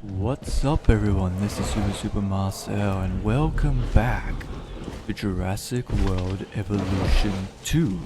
What's up everyone, this is Super Marcel and welcome back to Jurassic World Evolution 2.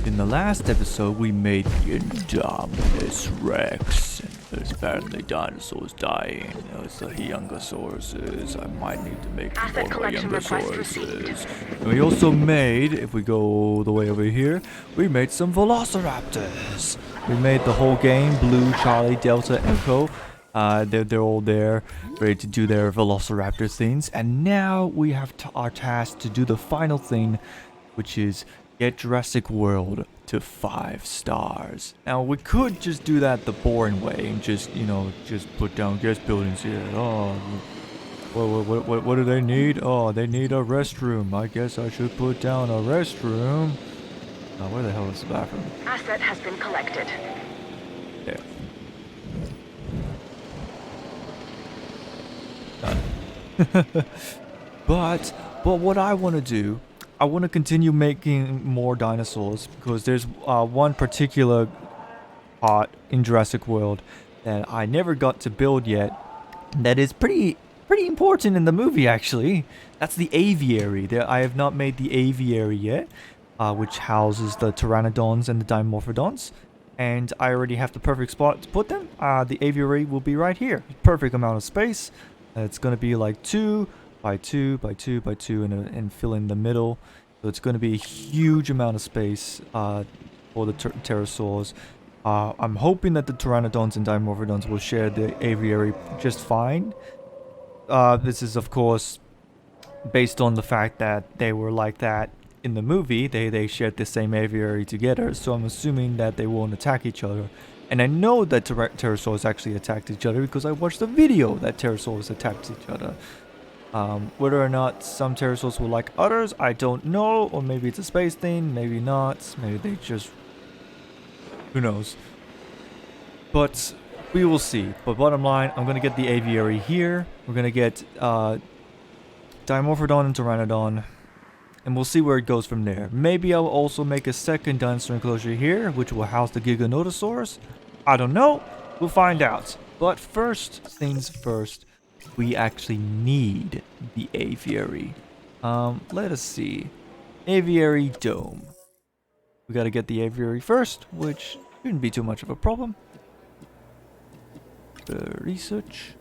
In the last episode we made the Indominus Rex and there's apparently dinosaurs dying. There's the Hyungosauruses. I might need to make Asset more collection request received. Hyungosauruses. And we also made, if we go all the way over here, we made some Velociraptors. We made the whole game, Blue, Charlie, Delta, Echo. They're all there, ready to do their Velociraptor things. And now we have our task to do the final thing, which is get Jurassic World to 5 stars. Now, we could just do that the boring way and just put down guest buildings here. Oh, what do they need? Oh, they need a restroom. I guess I should put down a restroom. Where the hell is the bathroom? Asset has been collected. There. but what I want to do, I want to continue making more dinosaurs because there's one particular part in Jurassic World that I never got to build yet that is pretty important in the movie actually. That's the aviary. I have not made the aviary yet, which houses the pteranodons and the dimorphodons. And I already have the perfect spot to put them. The aviary will be right here. Perfect amount of space. It's going to be like 2 by 2 by 2 by 2 and fill in the middle. So it's going to be a huge amount of space for the pterosaurs. I'm hoping that the pteranodons and dimorphodons will share the aviary just fine. This is, of course, based on the fact that they were like that in the movie. They shared the same aviary together. So I'm assuming that they won't attack each other. And I know that pterosaurs actually attacked each other because I watched a video that pterosaurs attacked each other. Whether or not some pterosaurs will like others, I don't know. Or maybe it's a space thing, maybe not. Maybe they just... who knows. But we will see. But bottom line, I'm going to get the aviary here. We're going to get Dimorphodon and Pteranodon. And we'll see where it goes from there. Maybe I'll also make a second dinosaur enclosure here, which will house the Giganotosaurus. I don't know. We'll find out. But first things first, we actually need the aviary. Let us see. Aviary dome. We gotta get the aviary first, which shouldn't be too much of a problem. Research.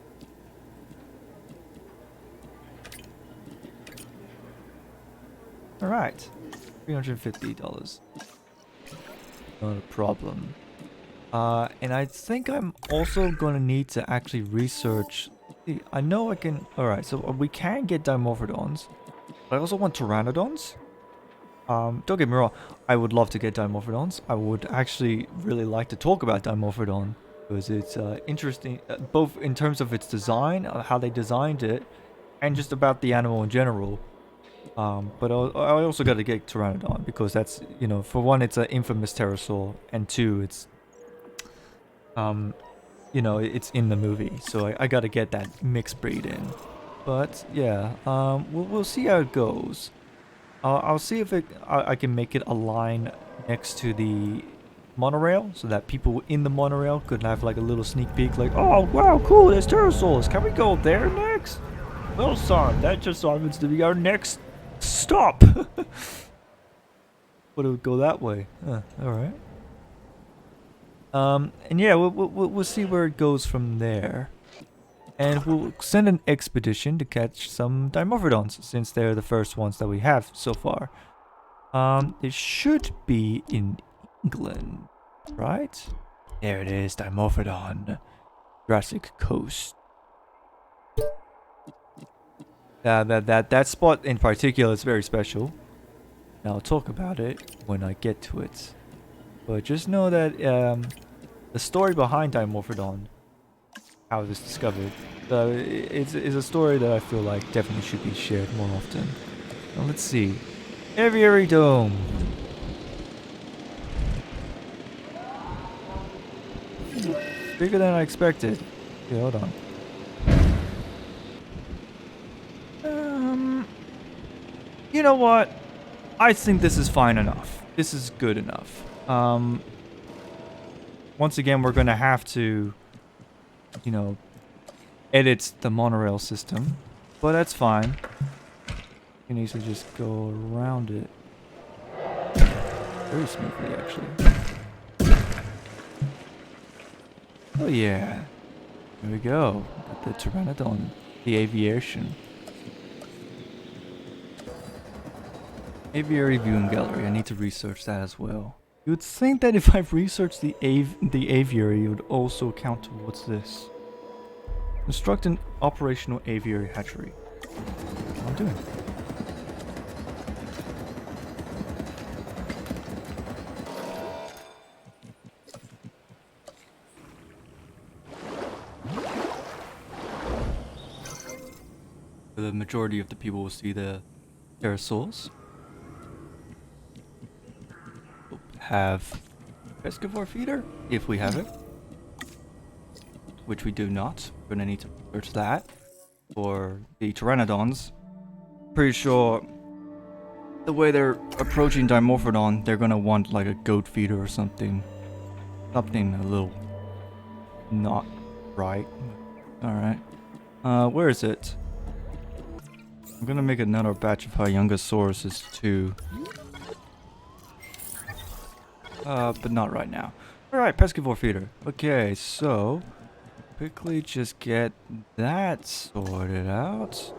Alright. $350. Not a problem. And I think I'm also going to need to actually research... I know I can... Alright, so we can get Dimorphodons. But I also want Pteranodons. Don't get me wrong. I would love to get Dimorphodons. I would actually really like to talk about Dimorphodon. Because it's interesting. Both in terms of its design, how they designed it. And just about the animal in general. But I also got to get Pteranodon. Because that's, for one, it's an infamous pterosaur. And two, it's... it's in the movie, so I gotta get that mixed breed in. But yeah, we'll see how it goes. I'll see if I can make it align next to the monorail, so that people in the monorail could have like a little sneak peek, like, oh wow, cool, there's pterosaurs. Can we go there next? Well, son, that just happens to be our next stop. But it would go that way. All right. And yeah, we'll see where it goes from there. And we'll send an expedition to catch some Dimorphodons, since they're the first ones that we have so far. It should be in England, right? There it is, Dimorphodon. Jurassic Coast. That spot in particular is very special. And I'll talk about it when I get to it. But just know that the story behind Dimorphodon, how it was discovered, is a story that I feel like definitely should be shared more often. Now let's see. Aviary Dome. Bigger than I expected. Okay, hold on. You know what? I think this is fine enough. This is good enough. Once again, we're going to have to, edits the monorail system, but that's fine. You can easily just go around it very smoothly, actually. Oh yeah, here we go. Got the Pteranodon, the aviation. Aviary viewing gallery. I need to research that as well. You would think that if I've researched the aviary, it would also count towards this. Construct an operational aviary hatchery. What I'm doing. The majority of the people will see the pterosaurs. Have pescivore feeder if we have it, which we do not. We're gonna need to search that for the pteranodons. Pretty sure the way they're approaching Dimorphodon, they're gonna want like a goat feeder or something. Something a little not right. Alright. Where is it? I'm gonna make another batch of Hyungosauruses too. But not right now. Alright, pescivore feeder. Okay, so quickly just get that sorted out.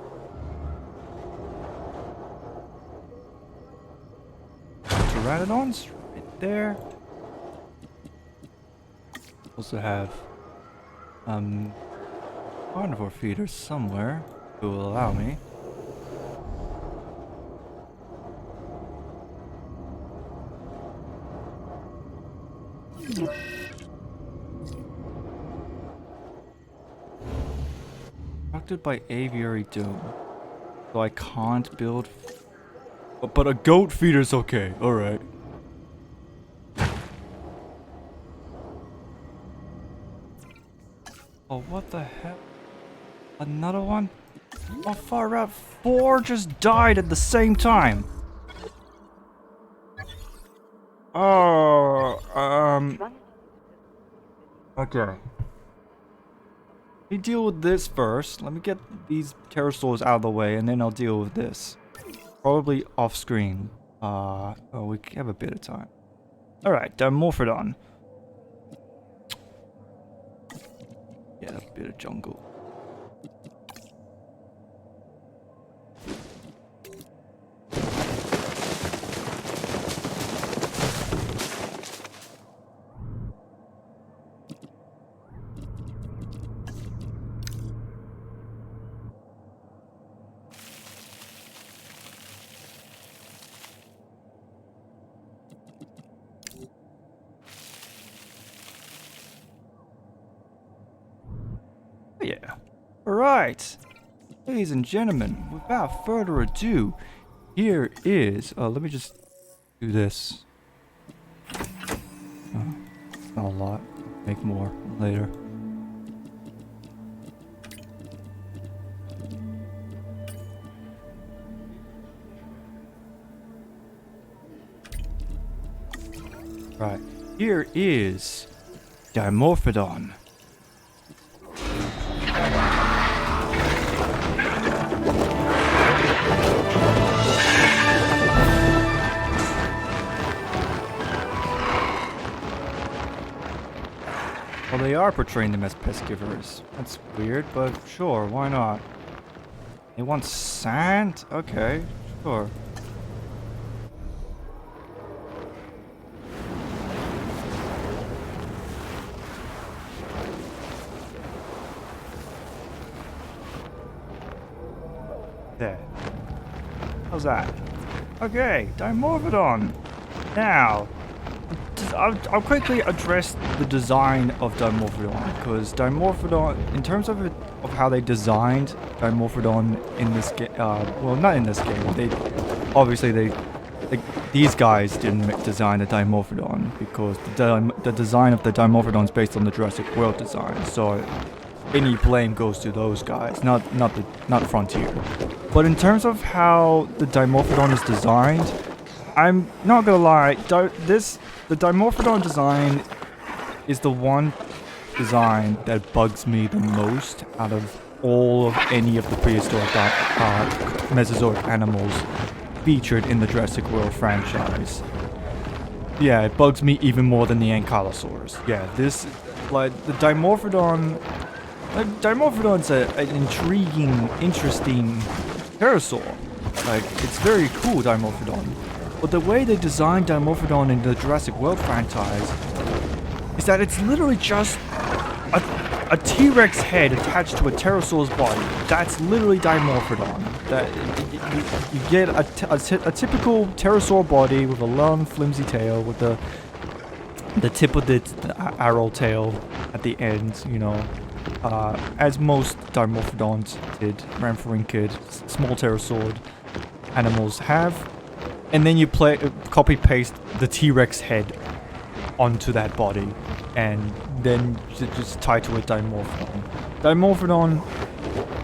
Pteranodons right there. Also have carnivore feeders somewhere who will allow me. Constructed by Aviary Dome. So I can't build... But a goat feeder's okay. Alright. Oh, what the hell? Another one? Oh, far out. 4 just died at the same time. Oh, okay. Let me deal with this first. Let me get these pterosaurs out of the way, and then I'll deal with this. Probably off screen. Oh, we have a bit of time. Alright, Dimorphodon. Yeah, a bit of jungle. Yeah. Alright. Ladies and gentlemen, without further ado, here is... let me just do this. Not a lot. Make more later. Right. Here is Dimorphodon. Well, they are portraying them as pescivores. That's weird, but sure, why not? They want sand? Okay, sure. There. How's that? Okay, Dimorphodon. Now, I'll quickly address the design of Dimorphodon, because Dimorphodon, in terms of how they designed Dimorphodon in this game, well, not in this game. These guys didn't design the Dimorphodon, because the design of the Dimorphodon is based on the Jurassic World design. So any blame goes to those guys, not Frontier. But in terms of how the Dimorphodon is designed, I'm not gonna lie, the Dimorphodon design is the one design that bugs me the most out of all of any of the prehistoric Mesozoic animals featured in the Jurassic World franchise. Yeah, it bugs me even more than the Ankylosaurus. Yeah, this, like, the Dimorphodon... Like, Dimorphodon's an intriguing, interesting pterosaur. Like, it's very cool, Dimorphodon. But the way they designed Dimorphodon in the Jurassic World franchise is that it's literally just a T-Rex head attached to a pterosaur's body. That's literally Dimorphodon. That you get a typical pterosaur body with a long, flimsy tail with the tip of the arrow tail at the end, you know, as most Dimorphodons did, Ramphorhynchid, small pterosaur animals have. And then you copy paste the T-Rex head onto that body, and then just tie to a Dimorphodon. Dimorphodon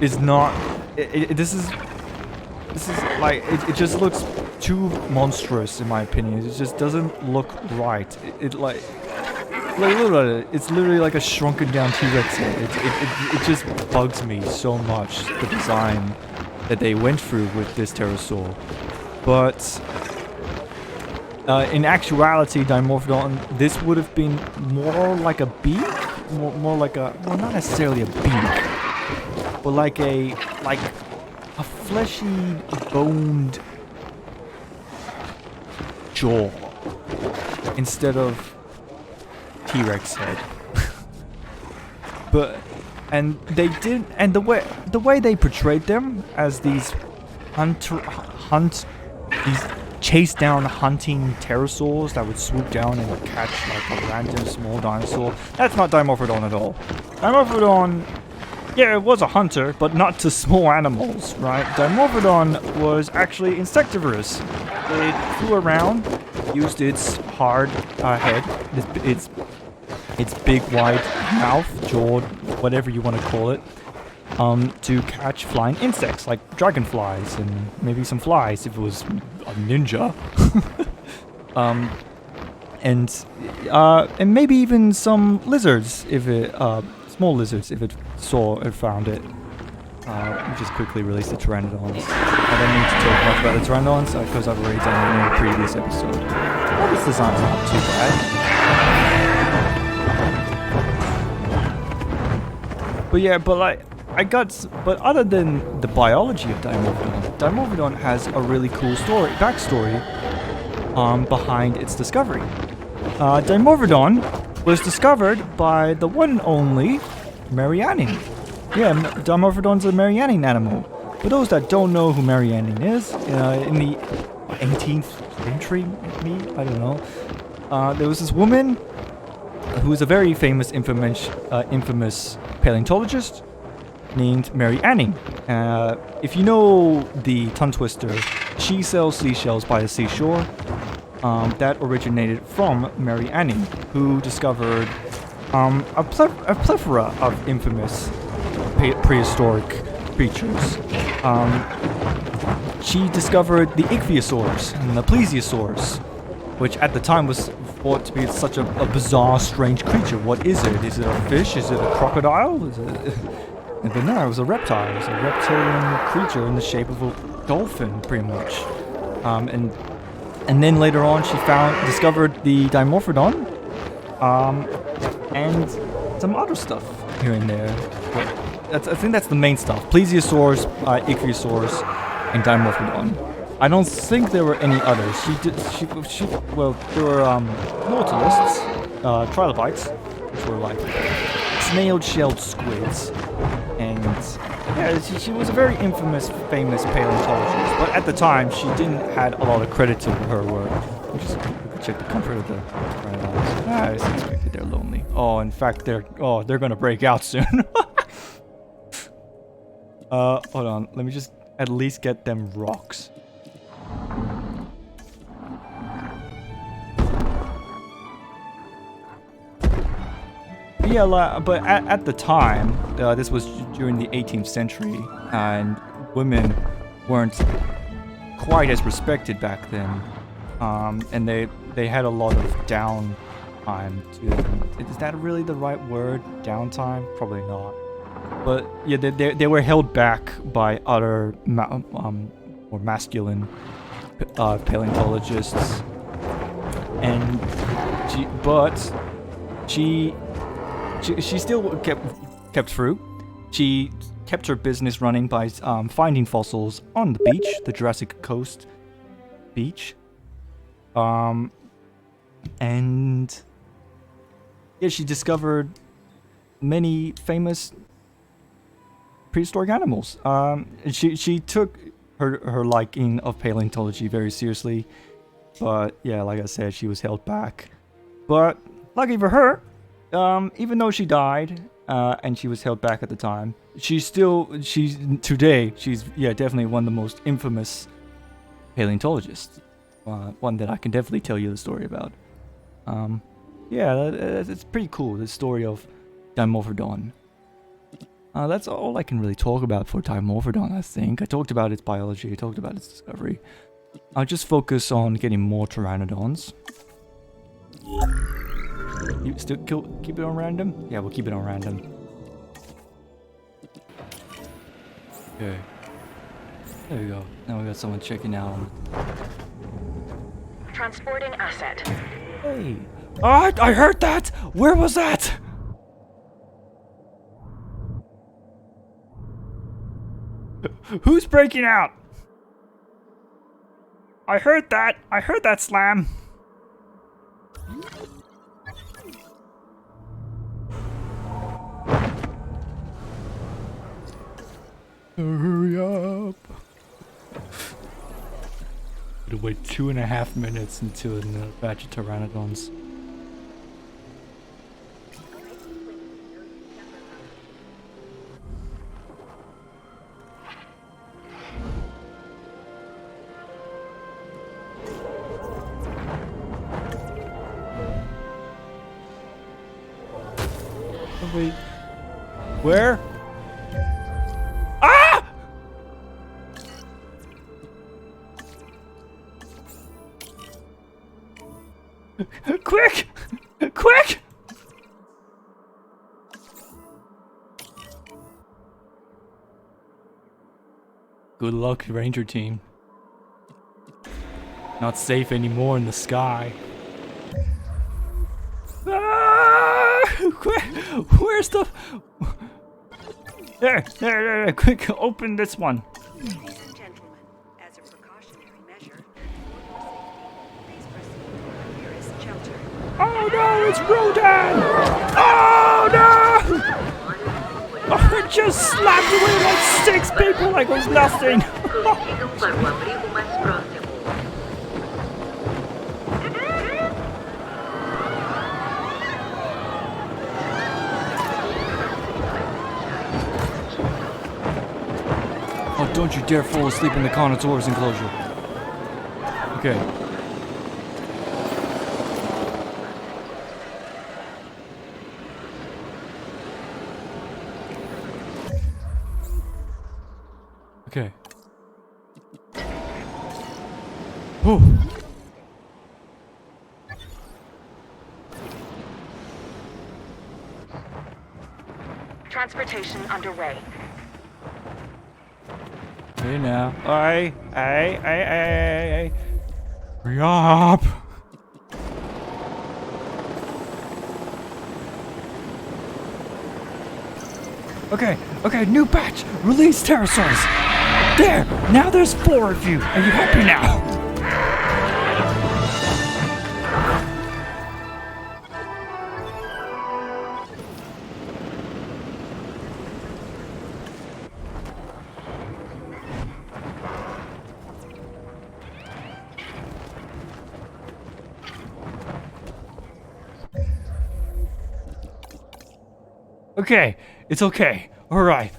is not. This is like it just looks too monstrous in my opinion. It just doesn't look right. It's literally like a shrunken down T-Rex head. It just bugs me so much, the design that they went through with this pterosaur. But in actuality, Dimorphodon, this would have been more like a beak, more like a, well, not necessarily a beak, but like a fleshy, boned jaw instead of T-Rex head. And the way they portrayed them as these chase down hunting pterosaurs that would swoop down and catch like a random small dinosaur. That's not Dimorphodon at all. Dimorphodon, yeah, it was a hunter, but not to small animals, right? Dimorphodon was actually insectivorous. It flew around, used its hard head, its big wide mouth, jaw, whatever you want to call it, to catch flying insects like dragonflies and maybe some flies if it was a ninja. And maybe even some lizards if it small lizards if it found it. Let me just quickly release the pteranodons. I don't need to talk much about the pteranodons because I've already done it in a previous episode. Well, this design's not too bad. But yeah, but other than the biology of Dimorphodon has a really cool backstory behind its discovery. Dimorphodon was discovered by the one and only Mary Anning. Yeah, Dimorphodon's a Mary Anning animal. For those that don't know who Mary Anning is, in the 18th century, maybe? I don't know. There was this woman who was a very famous, infamous paleontologist named Mary Anning. If you know the tongue twister, she sells seashells by the seashore, that originated from Mary Anning, who discovered a plethora of infamous prehistoric creatures. She discovered the Ichthyosaurus and the Plesiosaurus, which at the time was thought to be such a bizarre, strange creature. What is it? Is it a fish? Is it a crocodile? But no, it was a reptile. It was a reptilian creature in the shape of a dolphin, pretty much. And then later on, she discovered the Dimorphodon, and some other stuff here and there. But I think that's the main stuff: Plesiosaurus, Ichthyosaurus, and Dimorphodon. I don't think there were any others. Well, there were nautilists, trilobites, which were like snail-shelled squids, and yeah, she was a very famous paleontologist. But at the time, she didn't had a lot of credit to her work. We could check the comfort of the trilobites. It's expected they're lonely. Oh, in fact, they're gonna break out soon. Hold on. Let me just at least get them rocks. Yeah, but at the time, this was during the 18th century, and women weren't quite as respected back then, and they had a lot of downtime to them. Is that really the right word? Downtime? Probably not. But yeah, they were held back by other more masculine paleontologists, and she still kept through. She kept her business running by finding fossils on the beach, the Jurassic Coast beach. And yeah, she discovered many famous prehistoric animals. She took her liking of paleontology very seriously, but yeah, like I said, she was held back. But lucky for her, even though she died and she was held back at the time, she's today definitely one of the most infamous paleontologists. One that I can definitely tell you the story about. It's pretty cool, the story of Dimorphodon. That's all I can really talk about for Dimorphodon, I think. I talked about its biology, I talked about its discovery. I'll just focus on getting more Pteranodons. Keep it on random? Yeah, we'll keep it on random. Okay. There we go. Now we got someone checking out. Transporting asset. Hey! I heard that! Where was that? Who's breaking out? I heard that! I heard that slam! Hurry up! It'll wait 2.5 minutes until another batch of Pteranodons. Oh, wait. Where? Ah! Quick! Quick! Good luck, Ranger Team. Not safe anymore in the sky. Ah! Where's the... There, quick, open this one. Ladies and gentlemen, as a precautionary measure, please proceed to the nearest shelter. Oh no, it's Rodan! Oh no! Oh, it just slapped away like 6 people like it was nothing! Oh, don't you dare fall asleep in the Carnotaurus enclosure. Okay. Okay. Oh. Transportation underway. Hey now. Hey. Hurry up. Okay, new batch. Release pterosaurs. There, now there's 4 of you. Are you happy now? Okay, it's okay. All right.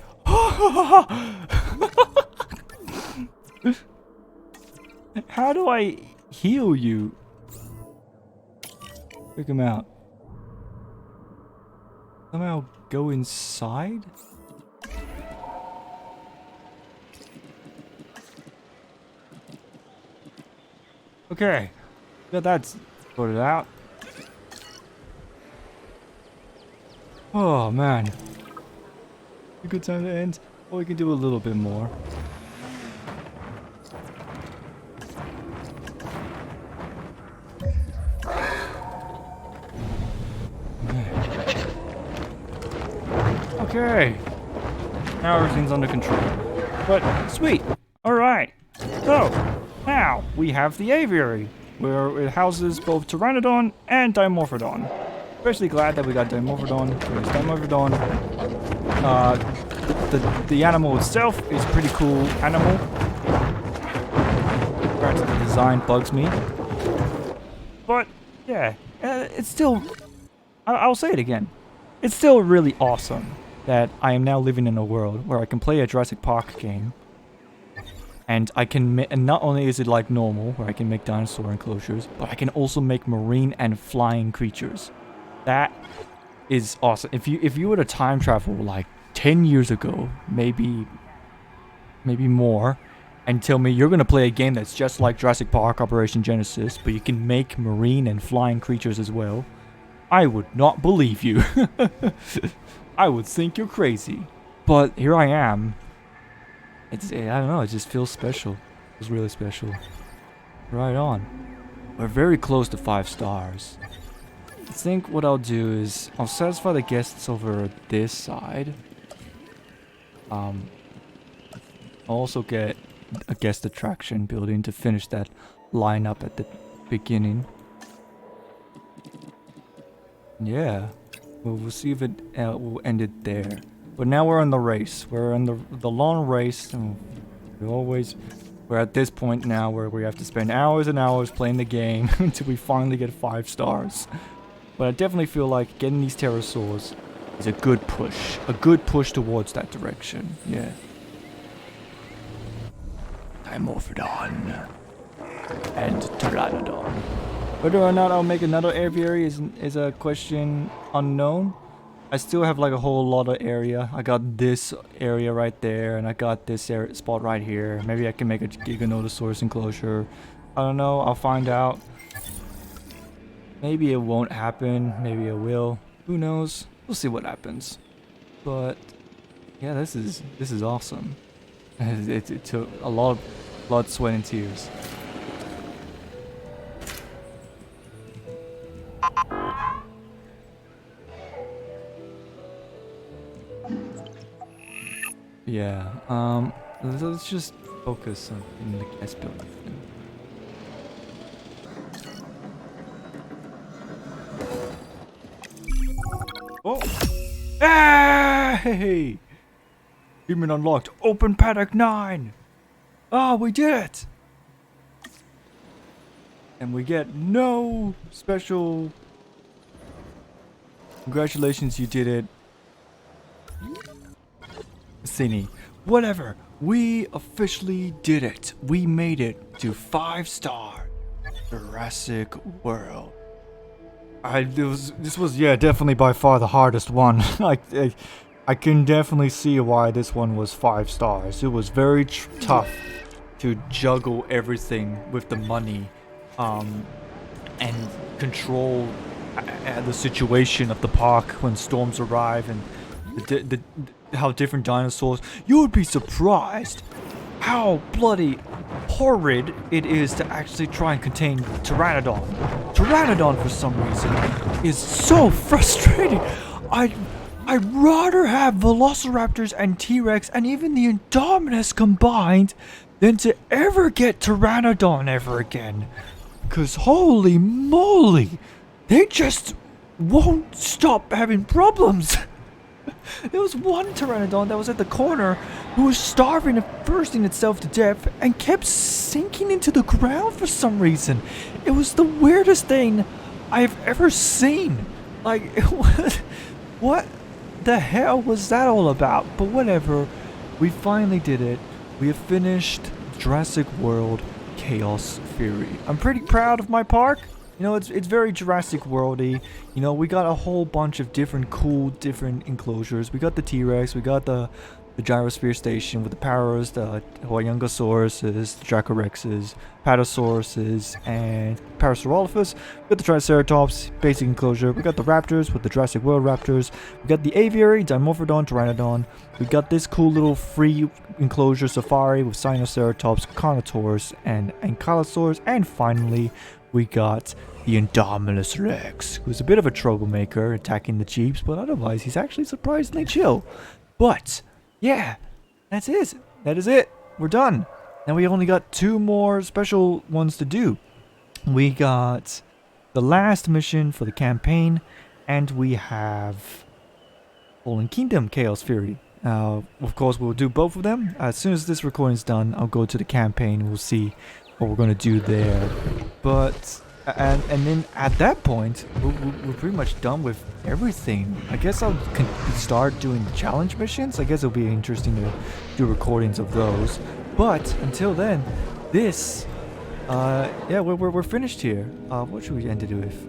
How do I heal you? Pick him out. Somehow go inside? Okay. Got that sorted out. Oh man. A good time to end. Or we can do a little bit more. Okay. Now everything's under control. But sweet. Alright. So, now we have the aviary, where it houses both Pteranodon and Dimorphodon. Especially glad that we got Dimorphodon, because Dimorphodon, the animal itself is a pretty cool animal. Perhaps the design bugs me. But, yeah, it's still, I'll say it again, it's still really awesome that I am now living in a world where I can play a Jurassic Park game. And I can, and not only is it like normal, where I can make dinosaur enclosures, but I can also make marine and flying creatures. That is awesome. If you were to time travel like 10 years ago, maybe more, and tell me you're gonna play a game that's just like Jurassic Park Operation Genesis, but you can make marine and flying creatures as well, I would not believe you. I would think you're crazy. But here I am. I don't know, it just feels special. It feels really special. Right on. We're very close to 5 stars. I think what I'll do is I'll satisfy the guests over this side. I'll also get a guest attraction building to finish that lineup at the beginning. Yeah, we'll see if it will end it there. But now we're in the race. We're in the long race, and we're at this point now where we have to spend hours and hours playing the game until we finally get 5 stars. But I definitely feel like getting these pterosaurs is a good push towards that direction. Yeah. Dimorphodon and Pteranodon. Whether or not I'll make another aviary is a question unknown. I still have like a whole lot of area. I got this area right there, and I got this spot right here. Maybe I can make a Giganotosaurus enclosure. I don't know. I'll find out. Maybe it won't happen. Maybe it will. Who knows? We'll see what happens. But yeah, this is awesome. It took a lot of blood, sweat, and tears. Yeah, let's just focus on in the guest building. Oh! Hey! Human unlocked. Open paddock 9! Ah, we did it! And we get no special... Congratulations, you did it. Thingy. Whatever. We officially did it. We made it to 5-star Jurassic World. This was yeah, definitely by far the hardest one. I can definitely see why this one was 5 stars. It was very tough to juggle everything with the money, and control the situation of the park when storms arrive, and how different dinosaurs. You would be surprised how bloody horrid it is to actually try and contain Pteranodon. Pteranodon, for some reason, is so frustrating. I'd rather have Velociraptors and T-Rex and even the Indominus combined than to ever get Pteranodon ever again. Because holy moly, they just won't stop having problems. There was one Pteranodon that was at the corner who was starving and thirsting itself to death and kept sinking into the ground for some reason. It was the weirdest thing I've ever seen. Like, what the hell was that all about? But whatever, we finally did it. We have finished Jurassic World Chaos Fury. I'm pretty proud of my park. You know, it's very Jurassic World-y. You know, we got a whole bunch of different cool, different enclosures. We got the T-Rex, we got the the gyrosphere station with the Paros, the Huayungosauruses, the Dracorexes, Patosauruses, and Parasaurolophus. We got the Triceratops, basic enclosure. We got the Raptors with the Jurassic World Raptors. We got the Aviary, Dimorphodon, Pteranodon. We got this cool little free enclosure safari with Sinoceratops, Carnotaurus, and Ankylosaurs. And finally, we got the Indominus Rex, who's a bit of a troublemaker, attacking the Jeeps, but otherwise he's actually surprisingly chill. But yeah, that's it. That is it. We're done. Now we only got 2 more special ones to do. We got the last mission for the campaign, and we have Fallen Kingdom Chaos Fury. Of course, we'll do both of them. As soon as this recording is done, I'll go to the campaign. We'll see what we're going to do there. But and then at that point, we're pretty much done with everything. I guess I'll start doing challenge missions. I guess it'll be interesting to do recordings of those. But until then, this, yeah, we're finished here. What should we end it with?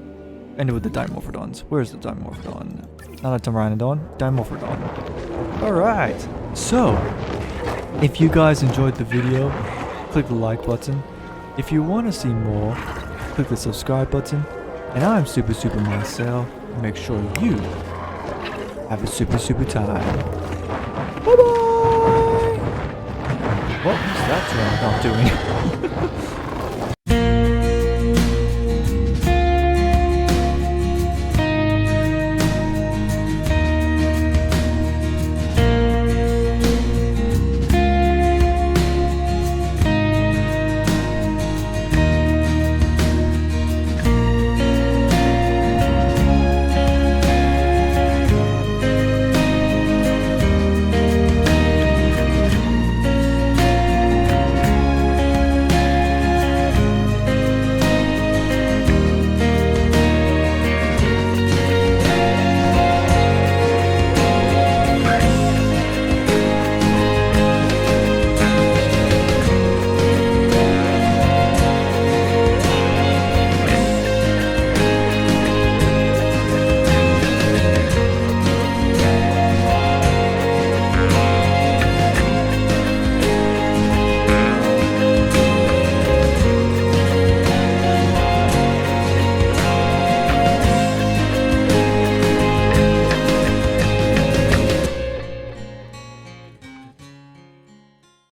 End it with the Dimorphodons. Where's the Dimorphodon? Not a Pteranodon, Dimorphodon. Alright, so, if you guys enjoyed the video, click the like button. If you want to see more, click the subscribe button. And I'm Super Marcel. Make sure you have a super time. Bye bye! What was that Pteranodon doing?